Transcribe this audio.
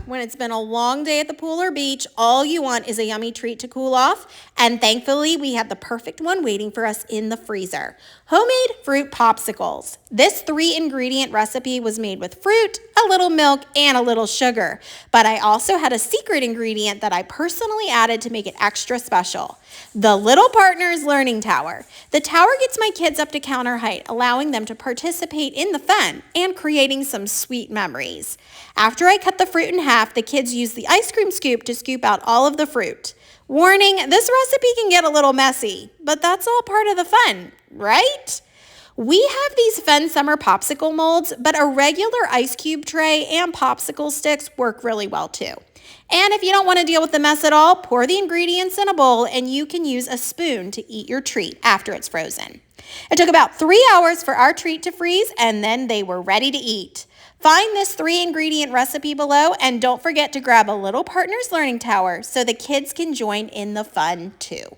When it's been a long day at the pool or beach, all you want is a yummy treat to cool off, and thankfully we have the perfect one waiting for us in the freezer. Homemade fruit popsicles. This 3-ingredient recipe was made with fruit, a little milk, and a little sugar, but I also had a secret ingredient that I personally added to make it extra special. The Little Partners Learning Tower. The tower gets my kids up to counter height, allowing them to participate in the fun and creating some sweet memories. After I cut the fruit in half, the kids use the ice cream scoop to scoop out all of the fruit. Warning, this recipe can get a little messy, but that's all part of the fun, right? We have these fun summer popsicle molds, but a regular ice cube tray and popsicle sticks work really well too. And if you don't want to deal with the mess at all, pour the ingredients in a bowl and you can use a spoon to eat your treat after it's frozen. It took about 3 hours for our treat to freeze, and then they were ready to eat. Find this 3-ingredient recipe below, and don't forget to grab a Little Partners Learning Tower so the kids can join in the fun too.